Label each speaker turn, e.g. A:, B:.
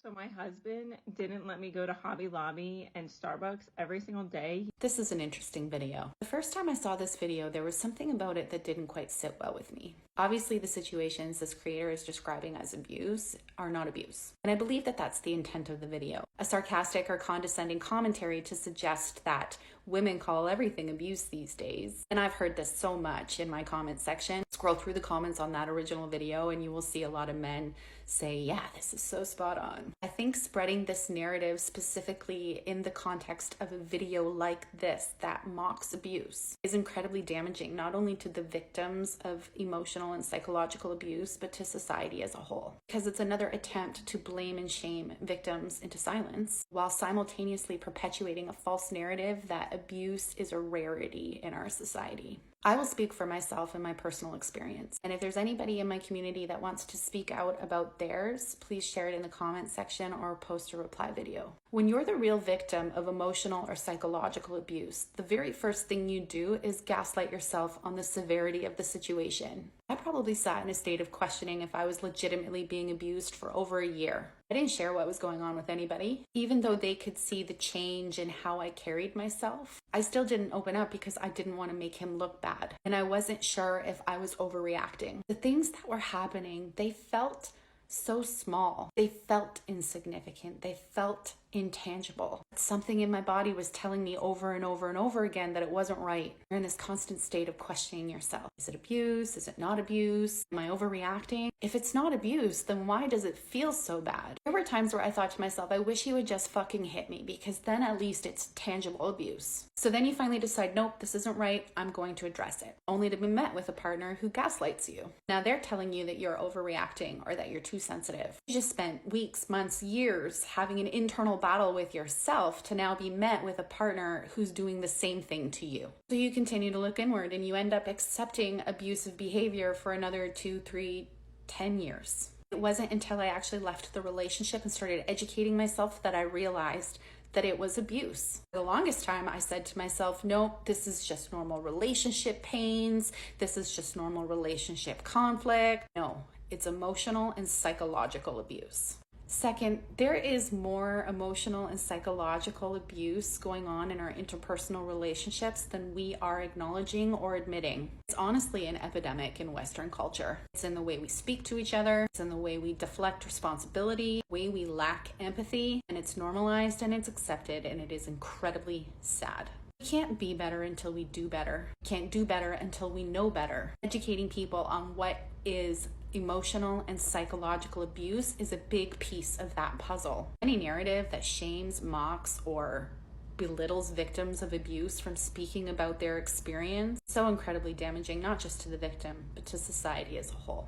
A: So my husband didn't let me go to Hobby Lobby and Starbucks every single day.
B: This is an interesting video. The first time I saw this video, there was something about it that didn't quite sit well with me. Obviously, the situations this creator is describing as abuse are not abuse. And I believe that that's the intent of the video. A sarcastic or condescending commentary to suggest that women call everything abuse these days. And I've heard this so much in my comment section. Scroll through the comments on that original video and you will see a lot of men say, yeah, this is so spot on. I think spreading this narrative specifically in the context of a video like this that mocks abuse is incredibly damaging, not only to the victims of emotional and psychological abuse, but to society as a whole. Because it's another attempt to blame and shame victims into silence, while simultaneously perpetuating a false narrative that abuse is a rarity in our society. I will speak for myself and my personal experience. And if there's anybody in my community that wants to speak out about theirs, please share it in the comment section or post a reply video. When you're the real victim of emotional or psychological abuse, the very first thing you do is gaslight yourself on the severity of the situation. I probably sat in a state of questioning if I was legitimately being abused for over a year. I didn't share what was going on with anybody. Even though they could see the change in how I carried myself, I still didn't open up because I didn't want to make him look bad. And I wasn't sure if I was overreacting. The things that were happening, they felt so small. They felt insignificant. They felt intangible. Something in my body was telling me over and over and over again that it wasn't right. You're in this constant state of questioning yourself. Is it abuse? Is it not abuse? Am I overreacting? If it's not abuse, then why does it feel so bad? There were times where I thought to myself, I wish he would just fucking hit me, because then at least it's tangible abuse. So then you finally decide, nope, this isn't right. I'm going to address it. Only to be met with a partner who gaslights you. Now they're telling you that you're overreacting or that you're too sensitive. You just spent weeks, months, years having an internal battle with yourself to now be met with a partner who's doing the same thing to you. So you continue to look inward and you end up accepting abusive behavior for another 2, 3, 10 years. It wasn't until I actually left the relationship and started educating myself that I realized that it was abuse. For the longest time, I said to myself, nope, this is just normal relationship pains. This is just normal relationship conflict. No, it's emotional and psychological abuse. Second, there is more emotional and psychological abuse going on in our interpersonal relationships than we are acknowledging or admitting. It's honestly an epidemic in Western culture. It's in the way we speak to each other, it's in the way we deflect responsibility, the way we lack empathy, and it's normalized and it's accepted, and it is incredibly sad. We can't be better until we do better. We can't do better until we know better. Educating people on what is emotional and psychological abuse is a big piece of that puzzle. Any narrative that shames, mocks, or belittles victims of abuse from speaking about their experience is so incredibly damaging, not just to the victim, but to society as a whole.